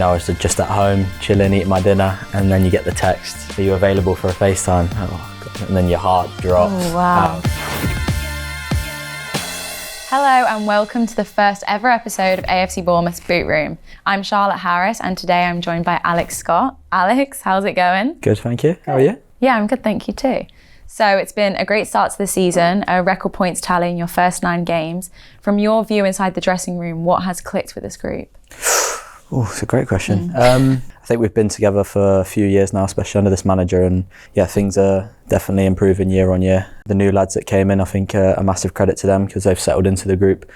I was just at home, chilling, eating my dinner, and then you get the text, are you available for a FaceTime? Oh, God. And then your heart drops. Oh, wow. Hello and welcome to the first ever episode of AFC Bournemouth's Boot Room. I'm Charlotte Harris and today I'm joined by Alex Scott. Alex, how's it going? Good, thank you. How are you? Yeah, I'm good, thank you too. So it's been a great start to the season, a record points tally in your first 9 games. From your view inside the dressing room, what has clicked with this group? Oh, it's a great question. I think we've been together for a few years now, especially under this manager, and yeah, things are definitely improving year on year. The new lads that came in, I think a massive credit to them because they've settled into the group,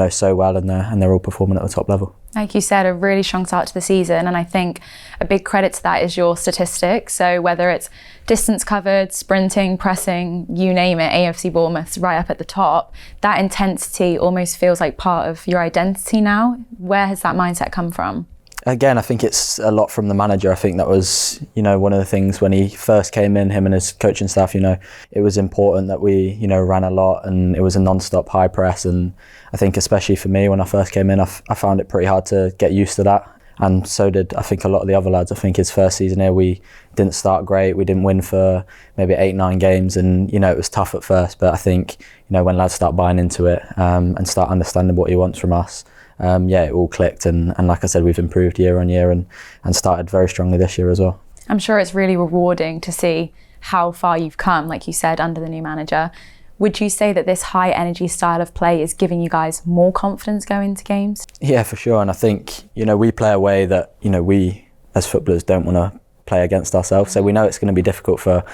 so well, and they're all performing at the top level. Like you said, a really strong start to the season, and I think a big credit to that is your statistics. So whether it's distance covered, sprinting, pressing, you name it, AFC Bournemouth's right up at the top. That intensity almost feels like part of your identity now. Where has that mindset come from? Again, I think it's a lot from the manager. I think that was, one of the things when he first came in, him and his coaching staff, it was important that we, ran a lot and it was a non-stop high press. And I think especially for me, when I first came in, I found it pretty hard to get used to that. And so did, I think, a lot of the other lads. I think his first season here, we didn't start great. We didn't win for maybe 8-9 games. And, it was tough at first. But I think, when lads start buying into it and start understanding what he wants from us, it all clicked. And like I said, we've improved year on year and started very strongly this year as well. I'm sure it's really rewarding to see how far you've come, like you said, under the new manager. Would you say that this high energy style of play is giving you guys more confidence going into games? Yeah, for sure. And I think, we play a way that, we as footballers don't want to play against ourselves. So we know it's going to be difficult for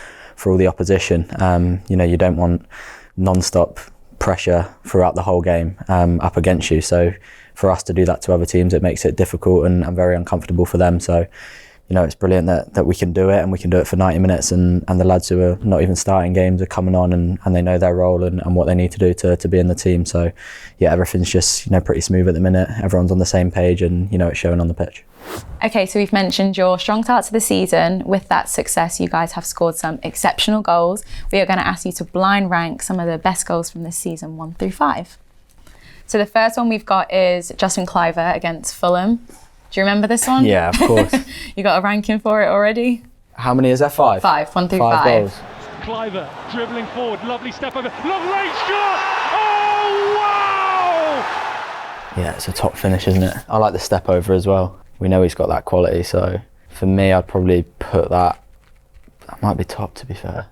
all the opposition. You don't want non-stop pressure throughout the whole game up against you. So for us to do that to other teams, it makes it difficult and very uncomfortable for them. So, it's brilliant that we can do it and we can do it for 90 minutes and the lads who are not even starting games are coming on and they know their role and what they need to do to be in the team. So yeah, everything's just, pretty smooth at the minute. Everyone's on the same page and, it's showing on the pitch. Okay, so we've mentioned your strong start to the season. With that success, you guys have scored some exceptional goals. We are going to ask you to blind rank some of the best goals from this season, 1 through 5. So the first one we've got is Justin Cliver against Fulham. Do you remember this one? Yeah, of course. You got a ranking for it already? How many is there? 5? 5, 1 through 5 goals. Cliver dribbling forward, lovely step over, long range shot! Oh, wow! Yeah, it's a top finish, isn't it? I like the step over as well. We know he's got that quality, so for me, I'd probably put that might be top, to be fair.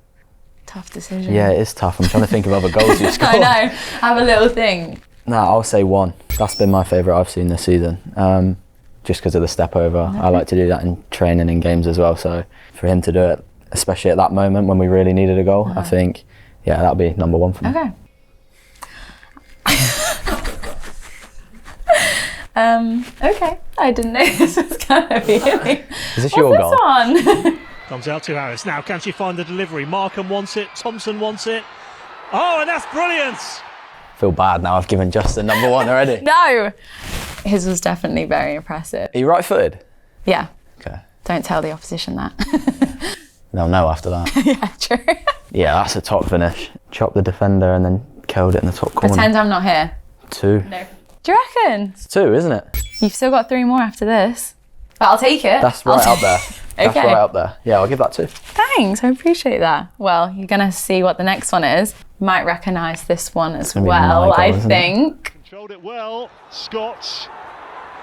Tough decision. Yeah, it is tough. I'm trying to think of other goals you've scored. I know, have a little think. No, I'll say 1. That's been my favourite I've seen this season. Just because of the step over. Okay. I like to do that in training in games as well. So for him to do it, especially at that moment when we really needed a goal, I think, that'll be number 1 for me. Okay. Okay, I didn't know this was going to be. Is this your goal? What's this one? Comes out to Harris. Now, can she find the delivery? Markham wants it. Thompson wants it. Oh, and that's brilliant. Feel bad now. I've given Justin number 1 already. No. His was definitely very impressive. Are you right-footed? Yeah. Okay. Don't tell the opposition that. They'll know after that. Yeah, true. Yeah, that's a top finish. Chopped the defender and then curled it in the top corner. Pretend I'm not here. 2. No. Do you reckon? It's 2, isn't it? You've still got 3 more after this. But I'll take it. That's right up there. That's Okay. right up there. Yeah, I'll give that 2. Thanks, I appreciate that. Well, you're going to see what the next one is. Might recognise this one as well, I think. Controlled it well. Scott.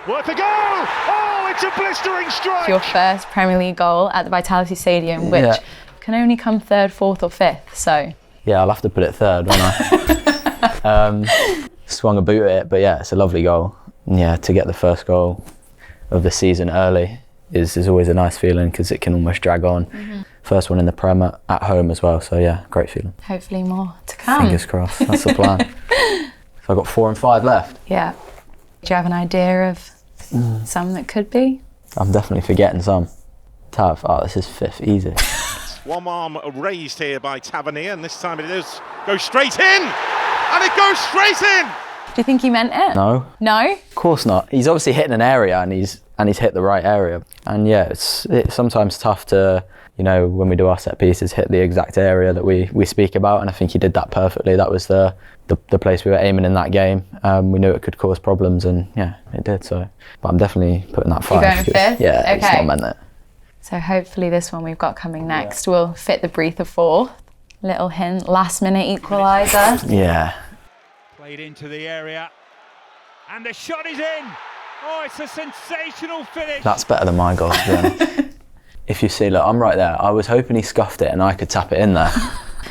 Worth a go! Oh, it's a blistering strike! Your first Premier League goal at the Vitality Stadium, which can only come 3rd, 4th or 5th, so... Yeah, I'll have to put it 3rd, won't I? Swung a boot at it, but yeah, it's a lovely goal. Yeah, to get the first goal of the season early is always a nice feeling because it can almost drag on. Mm-hmm. First one in the Prem at home as well, so yeah, great feeling. Hopefully more to come. Fingers crossed, that's the plan. So I've got 4 and 5 left. Yeah. Do you have an idea of some that could be? I'm definitely forgetting some. Tav, this is 5th, easy. One arm raised here by Tavernier, and this time it does go straight in! And it goes straight in! Do you think he meant it? No. No? Of course not. He's obviously hitting an area and he's and he's hit the right area. And yeah, it's sometimes tough to, you know, when we do our set pieces, hit the exact area that we speak about, and I think he did that perfectly. That was the place we were aiming in that game. We knew it could cause problems, and yeah, it did. So, but I'm definitely putting that 5. You're going 5th? Yeah, okay. It's not meant that. So hopefully this one we've got coming next will fit the brief of 4th. Little hint, last minute equaliser. Yeah. Played into the area, and the shot is in. Oh, it's a sensational finish. That's better than my goal, to be honest. If you see, look, I'm right there. I was hoping he scuffed it and I could tap it in there.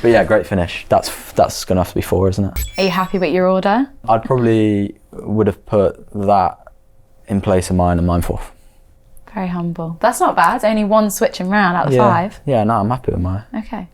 But yeah, great finish. That's going to have to be 4, isn't it? Are you happy with your order? I'd probably would have put that in place of mine, and mine 4th. Very humble. That's not bad. Only 1 switching round out of 5. Yeah, no, I'm happy with mine. Okay.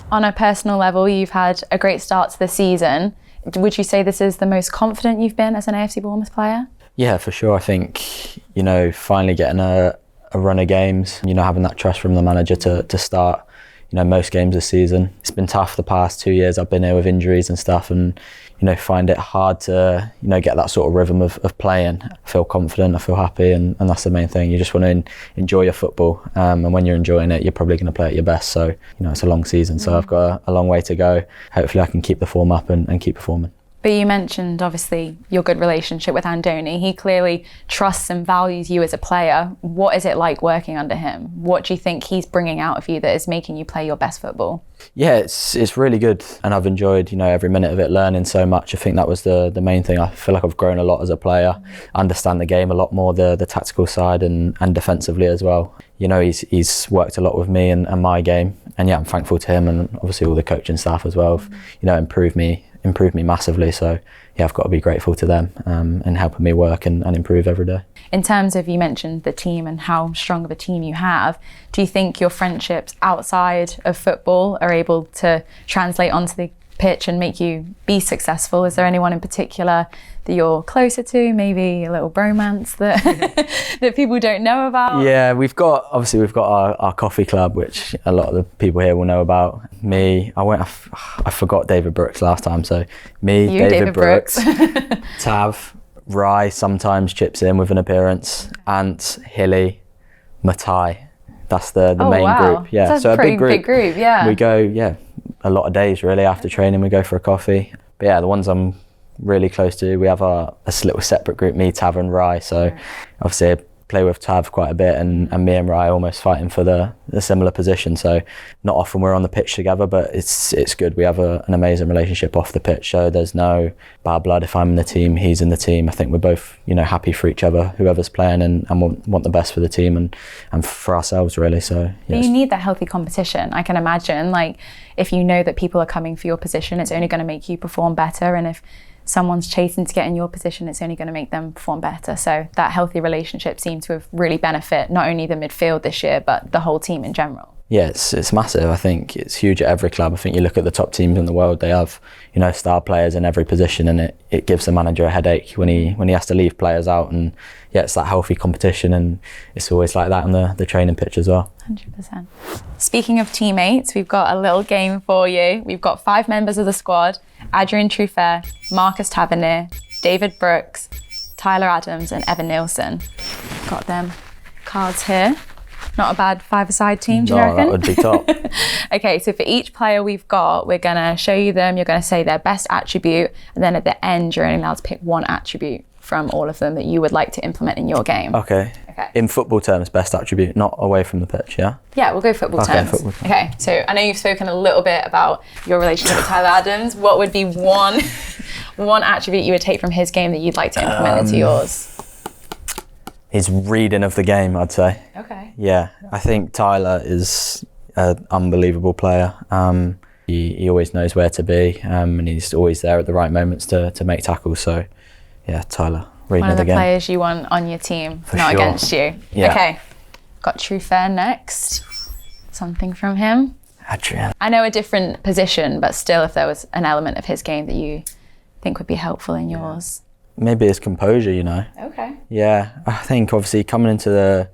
On a personal level, you've had a great start to the season. Would you say this is the most confident you've been as an AFC Bournemouth player? Yeah, for sure. I think, you know, finally getting a run of games, you know, having that trust from the manager to start, you know, most games this season. It's been tough the past 2 years. I've been here with injuries and stuff, and, you know, find it hard to, you know, get that sort of rhythm of playing. I feel confident, I feel happy, and that's the main thing. You just want to enjoy your football, and when you're enjoying it, you're probably going to play at your best. So, you know, it's a long season, so I've got a long way to go. Hopefully I can keep the form up and keep performing. But you mentioned, obviously, your good relationship with Andoni. He clearly trusts and values you as a player. What is it like working under him? What do you think he's bringing out of you that is making you play your best football? Yeah, it's really good, and I've enjoyed, you know, every minute of it, learning so much. I think that was the main thing. I feel like I've grown a lot as a player, understand the game a lot more, the tactical side and defensively as well. You know, he's worked a lot with me and my game, and yeah, I'm thankful to him, and obviously all the coaching staff as well. You know, improved me massively. So yeah, I've got to be grateful to them and helping me work and improve every day. In terms of, you mentioned the team and how strong of a team you have, do you think your friendships outside of football are able to translate onto the pitch and make you be successful? Is there anyone in particular that you're closer to, maybe a little bromance that that people don't know about? Yeah, we've got our coffee club, which a lot of the people here will know about. I forgot David Brooks last time, so David Brooks, Tav, Rye sometimes chips in with an appearance, Ant, Hilly, Matai. That's the main group. Yeah, that's so a big group. Yeah, we go a lot of days really after training. We go for a coffee. But yeah, the ones I'm really close to, we have a little separate group, me, Tav and Rye. So obviously I play with Tav quite a bit, and me and Rye almost fighting for the similar position. So not often we're on the pitch together, but it's good. We have an amazing relationship off the pitch, so there's no bad blood. If I'm in the team, he's in the team. I think we're both, you know, happy for each other, whoever's playing, and want the best for the team and for ourselves really. So yeah. But you need that healthy competition. I can imagine, like, if you know that people are coming for your position, it's only going to make you perform better, and if someone's chasing to get in your position, it's only going to make them perform better. So that healthy relationship seems to have really benefit not only the midfield this year, but the whole team in general. Yeah, it's massive. I think it's huge at every club. I think you look at the top teams in the world, they have, you know, star players in every position, and it gives the manager a headache when he has to leave players out. And yeah, it's that healthy competition, and it's always like that on the training pitch as well. 100%. Speaking of teammates, we've got a little game for you. We've got 5 members of the squad: Adrian Truffert, Marcus Tavernier, David Brooks, Tyler Adams and Evan Nielsen. Got them cards here. Not a bad 5-a-side team, do you reckon? No, that would be top. Okay, so for each player we've got, we're going to show you them. You're going to say their best attribute, and then at the end, you're only allowed to pick one attribute from all of them that you would like to implement in your game. Okay. In football terms, best attribute, not away from the pitch, yeah? Yeah, we'll go football terms. Football terms. Okay, so I know you've spoken a little bit about your relationship with Tyler Adams. What would be one attribute you would take from his game that you'd like to implement into yours? His reading of the game, I'd say. Okay. Yeah, I think Tyler is an unbelievable player. He always knows where to be, and he's always there at the right moments to make tackles. So, yeah, Tyler, reading of the game. One of the players you want on your team, For not sure. against you. Yeah. Okay, got Truffert next. Something from him. Adrian. I know a different position, but still, if there was an element of his game that you think would be helpful in yours. Maybe his composure, you know. Okay. Yeah, I think obviously coming into the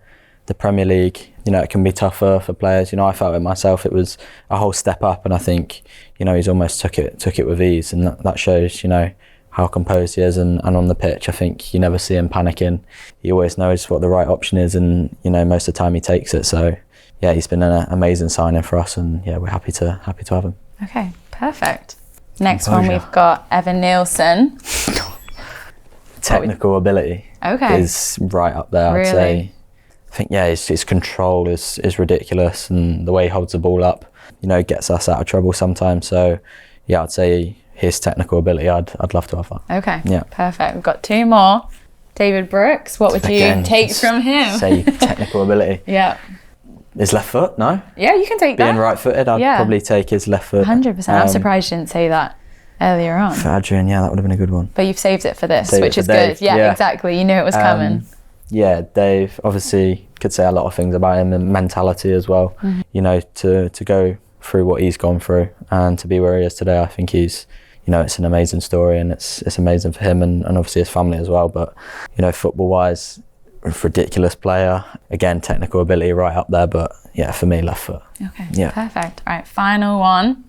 Premier League, you know, it can be tougher for players. You know, I felt it myself. It was a whole step up, and I think, you know, he's almost took it with ease, and that shows, you know, how composed he is, and on the pitch, I think you never see him panicking. He always knows what the right option is, and most of the time he takes it. So yeah, he's been an amazing signing for us, and yeah, we're happy to have him. Okay, perfect. Next one, we've got Evan Nielsen. Technical ability is right up there. I'd say. I think his control is ridiculous, and the way he holds the ball up, gets us out of trouble sometimes. So yeah, I'd say his technical ability, I'd love to have that. Okay, yeah, perfect. We've got 2 more. David Brooks, what would you take from him? Say technical ability. Yeah. His left foot, no? Yeah, you can take that. Being right-footed, I'd probably take his left foot. 100%. I'm surprised you didn't say that earlier on. For Adrian, yeah, that would have been a good one. But you've saved it for this, which is good. Yeah, exactly. You knew it was coming. Yeah, Dave, obviously could say a lot of things about him, and mentality as well. To go through what he's gone through and to be where he is today, I think he's, it's an amazing story, and it's amazing for him and obviously his family as well. But, football-wise, a ridiculous player. Again, technical ability right up there, but yeah, for me, left foot. Okay, yeah. Perfect. All right, final one.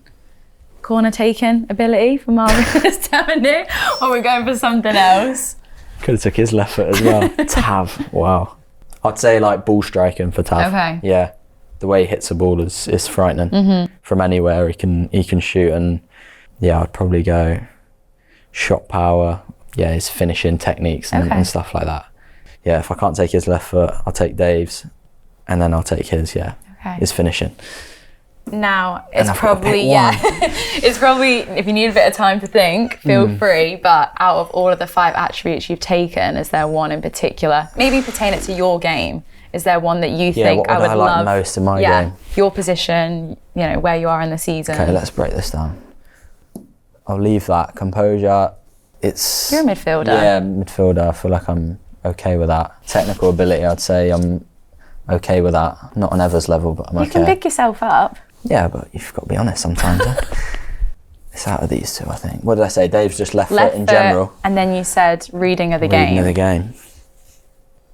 Corner taking ability for Marvin Tavernier, or we're going for something else? Could have took his left foot as well. Tav, wow. I'd say like ball striking for Tav. Okay. Yeah, the way he hits the ball is frightening. From anywhere he can shoot, and yeah, I'd probably go shot power. Yeah, his finishing techniques and stuff like that. Yeah, if I can't take his left foot, I'll take Dave's, and then I'll take his. Yeah, his finishing. Now, it's probably, it's probably, if you need a bit of time to think, feel free, but out of all of the 5 attributes you've taken, is there one in particular, maybe pertain it to your game, is there one that you think what would I like love most in my game? Your position, where you are in the season. Okay, let's break this down. I'll leave that. Composure, it's... You're a midfielder. Yeah, midfielder. I feel like I'm okay with that. Technical ability, I'd say I'm okay with that. Not on Ever's level, but I'm okay. You can pick yourself up. Yeah, but you've got to be honest sometimes. It's out of these 2, I think. What did I say? Dave's just left foot in general. And then you said reading of the game. Reading of the game.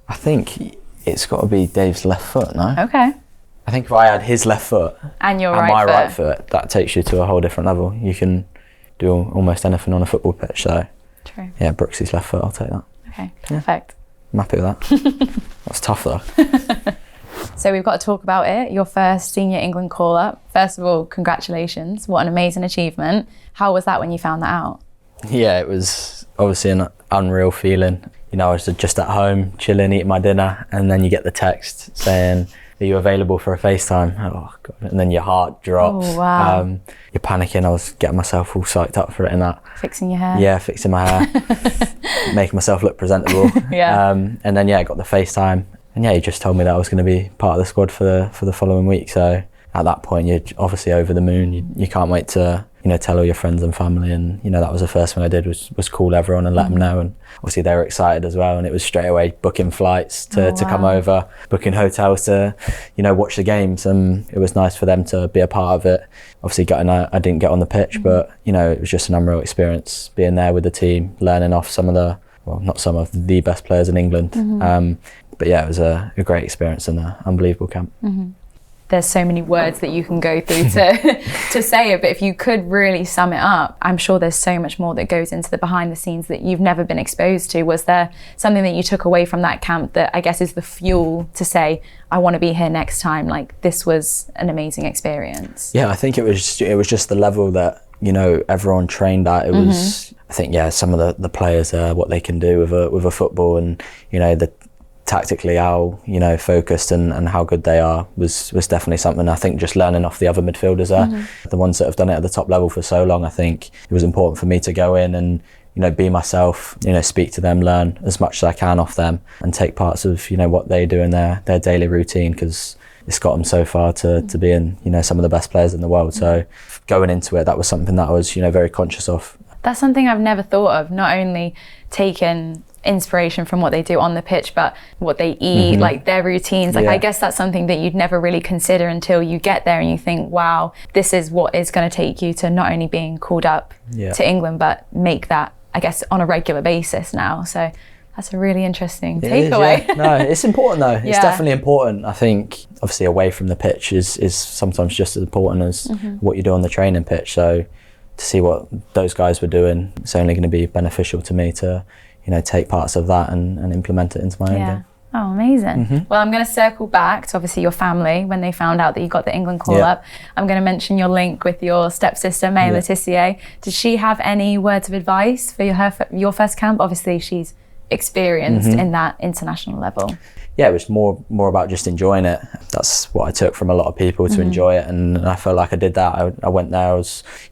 I think it's got to be Dave's left foot, no? Okay. I think if I had his left foot and your my right foot, that takes you to a whole different level. You can do almost anything on a football pitch. So, true. Yeah, Brooks's left foot, I'll take that. Okay, perfect. Yeah, I'm happy with that. That's tough though. So we've got to talk about it. Your first senior England call-up. First of all, congratulations. What an amazing achievement. How was that when you found that out? Yeah, it was obviously an unreal feeling. I was just at home, chilling, eating my dinner, and then you get the text saying, are you available for a FaceTime? Oh, God. And then your heart drops. Oh, wow. You're panicking. I was getting myself all psyched up for it and that. Fixing your hair? Yeah, fixing my hair. Making myself look presentable. Yeah. And then, I got the FaceTime. And yeah, he just told me that I was going to be part of the squad for the following week. So at that point, you're obviously over the moon. You can't wait to tell all your friends and family. And that was the first thing I did was call everyone and let them know. And obviously they were excited as well. And it was straight away booking flights to come over, booking hotels to watch the games. And it was nice for them to be a part of it. Obviously, I didn't get on the pitch, but it was just an unreal experience being there with the team, learning off not some of the best players in England. But yeah, it was a great experience and an unbelievable camp. There's so many words that you can go through to say it, but if you could really sum it up, I'm sure there's so much more that goes into the behind the scenes that you've never been exposed to. Was there something that you took away from that camp that I guess is the fuel to say, I want to be here next time? Like, this was an amazing experience. Yeah, I think it was just the level that, everyone trained at. It was, I think, some of the players, what they can do with a football, and, the tactically how focused and how good they are was definitely something. I think just learning off the other midfielders the ones that have done it at the top level for so long, I think it was important for me to go in and be myself, speak to them, learn as much as I can off them, and take parts of what they do in their daily routine, because it's got them so far to being some of the best players in the world. So going into it, that was something that I was very conscious of. That's something I've never thought of, not only taking inspiration from what they do on the pitch, but what they eat, like their routines. Like, I guess that's something that you'd never really consider until you get there and you think, wow, this is what is going to take you to not only being called up to England, but make that, I guess, on a regular basis now. So that's a really interesting takeaway. No, it's important though. It's definitely important. I think obviously away from the pitch is sometimes just as important as what you do on the training pitch. So to see what those guys were doing. It's only going to be beneficial to me to, you know, take parts of that and implement it into my own game. Oh, amazing. Well, I'm going to circle back to obviously your family when they found out that you got the England call-up. I'm going to mention your link with your stepsister, May Letitia. Did she have any words of advice for your first camp? Obviously, she's experienced in that international level. Yeah, it was more about just enjoying it. That's what I took from a lot of people, to enjoy it, and I felt like I did that. I went there.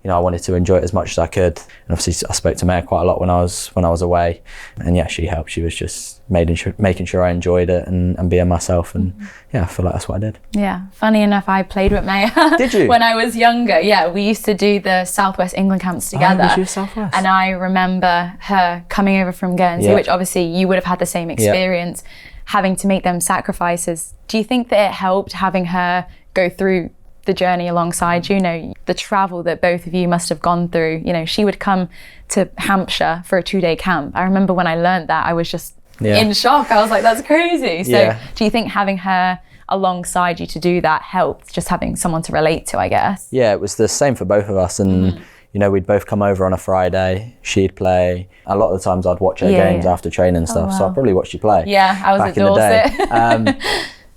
I wanted to enjoy it as much as I could, and obviously I spoke to Maya quite a lot when I was away, and yeah, she helped. She was just making sure I enjoyed it and being myself, and yeah, I feel like that's what I did. Yeah, funny enough, I played with Maya. Did you? When I was younger. Yeah, we used to do the Southwest England camps together. Oh, was you Southwest? And I remember her coming over from Guernsey, which obviously you would have had the same experience. Having to make them sacrifices. Do you think that it helped having her go through the journey alongside you? You know, the travel that both of you must have gone through. You know, she would come to Hampshire for a 2-day camp. I remember when I learned that, I was just in shock. I was like, that's crazy. So do you think having her alongside you to do that helped, just having someone to relate to, I guess? Yeah, it was the same for both of us, and you know, we'd both come over on a Friday, she'd play. A lot of the times I'd watch her games after training and stuff, so I probably watched you play. Yeah, I was back at Dorset. In the day.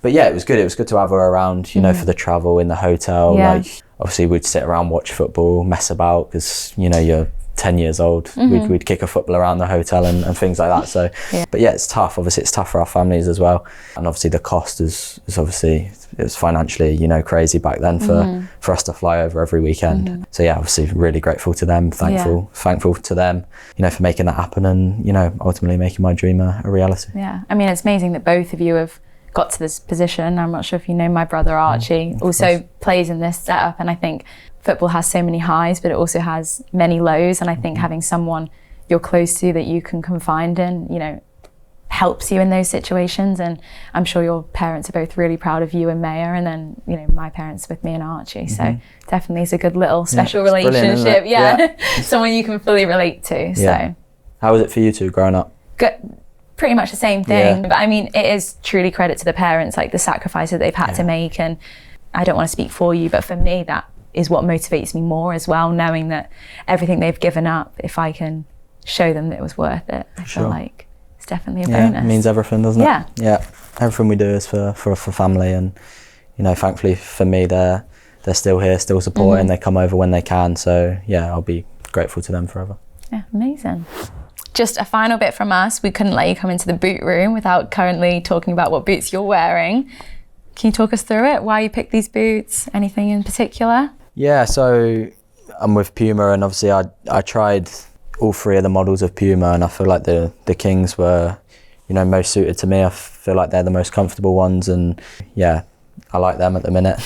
But yeah, it was good. It was good to have her around, you know, for the travel in the hotel. Like, obviously we'd sit around, watch football, mess about, because, you know, you're 10 years old. We'd kick a football around the hotel and things like that. So, but yeah, it's tough. Obviously it's tough for our families as well. And obviously the cost is obviously, it was financially, you know, crazy back then for us to fly over every weekend. So yeah, obviously really grateful to them, thankful to them, you know, for making that happen and, you know, ultimately making my dream a reality. Yeah, I mean, it's amazing that both of you have got to this position. I'm not sure if you know my brother Archie also plays in this setup, and I think football has so many highs, but it also has many lows, and I think having someone you're close to that you can confide in, you know, helps you in those situations. And I'm sure your parents are both really proud of you and Maya, and then, you know, my parents with me and Archie. So definitely it's a good little special relationship. Someone you can fully relate to. So how was it for you two growing up? Good. Pretty much the same thing. But I mean, it is truly credit to the parents, like the sacrifices they've had to make. And I don't want to speak for you, but for me, that is what motivates me more as well, knowing that everything they've given up, if I can show them that it was worth it, I feel like it's definitely a bonus. Yeah, it means everything, doesn't it? Yeah. Everything we do is for family, and, you know, thankfully for me, they're still here, still supporting. They come over when they can. So yeah, I'll be grateful to them forever. Yeah, amazing. Just a final bit from us. We couldn't let you come into the boot room without currently talking about what boots you're wearing. Can you talk us through it? Why you picked these boots? Anything in particular? Yeah, so I'm with Puma, and obviously I tried all 3 of the models of Puma, and I feel like the Kings were, you know, most suited to me. I feel like they're the most comfortable ones, and yeah, I like them at the minute.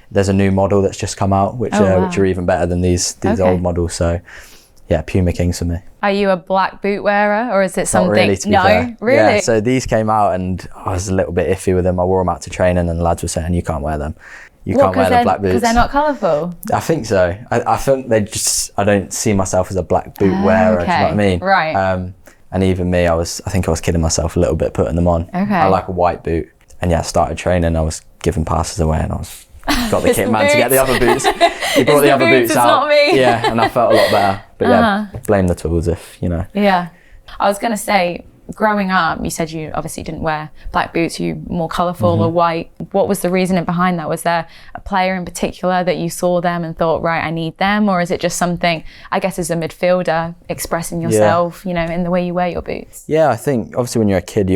There's a new model that's just come out, which are even better than these old models. So yeah, Puma Kings for me. Are you a black boot wearer, or is it something? Not really, to be fair. Really? Yeah, so these came out and I was a little bit iffy with them. I wore them out to training and the lads were saying, you can't wear them. You can't wear the black boots. Because they're not colourful? I think so. I think I don't see myself as a black boot wearer, do you know what I mean? Right. And even me, I think I was kidding myself a little bit putting them on. Okay. I like a white boot. And yeah, I started training, I was giving passes away, and I was got the kit man to get the other boots. He brought the other boots out. Not me. Yeah, and I felt a lot better. But yeah, blame the tools if, you know. Yeah. I was going to say, growing up, you said you obviously didn't wear black boots, you more colourful or white. What was the reasoning behind that? Was there a player in particular that you saw them and thought, right, I need them? Or is it just something, I guess as a midfielder, expressing yourself, you know, in the way you wear your boots? Yeah, I think obviously when you're a kid,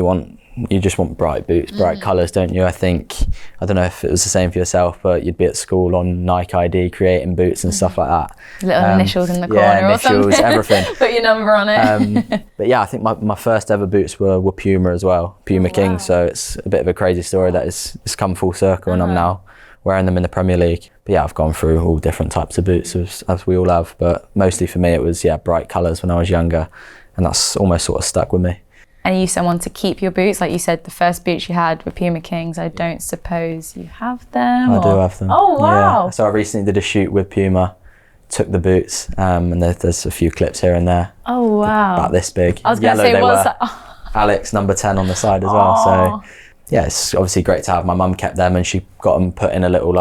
you just want bright boots, bright colours, don't you? I don't know if it was the same for yourself, but you'd be at school on Nike ID creating boots and stuff like that. Little initials in the corner or something. Everything. Put your number on it. But yeah, I think my first ever boots were Puma as well, Puma King. So it's a bit of a crazy story that it's come full circle and I'm now wearing them in the Premier League. But yeah, I've gone through all different types of boots as we all have, but mostly for me it was bright colours when I was younger, and that's almost sort of stuck with me. And are you someone to keep your boots? Like you said, the first boots you had were Puma Kings. I don't suppose you have them? I do have them. Oh, wow. Yeah. So I recently did a shoot with Puma, took the boots, and there's a few clips here and there. Oh, wow. About this big. I was going to say, what's that? Alex, number 10 on the side as well. So yeah, it's obviously great to have. My mum kept them, and she got them put in a little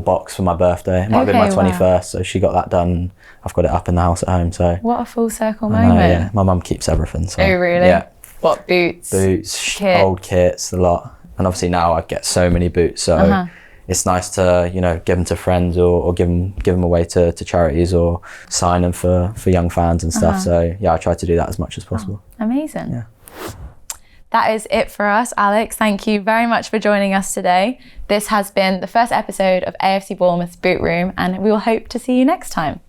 box for my birthday. It might have been my 21st, so she got that done. I've got it up in the house at home. So what a full circle I moment. know, yeah. My mum keeps everything. So, oh really? Yeah. What, boots? Boots, Kit. old kits, a lot. And obviously now I get so many boots, so it's nice to, you know, give them to friends or give them away to charities or sign them for young fans and stuff. So yeah, I try to do that as much as possible. Amazing. Yeah. That is it for us, Alex. Thank you very much for joining us today. This has been the first episode of AFC Bournemouth's Boot Room, and we will hope to see you next time.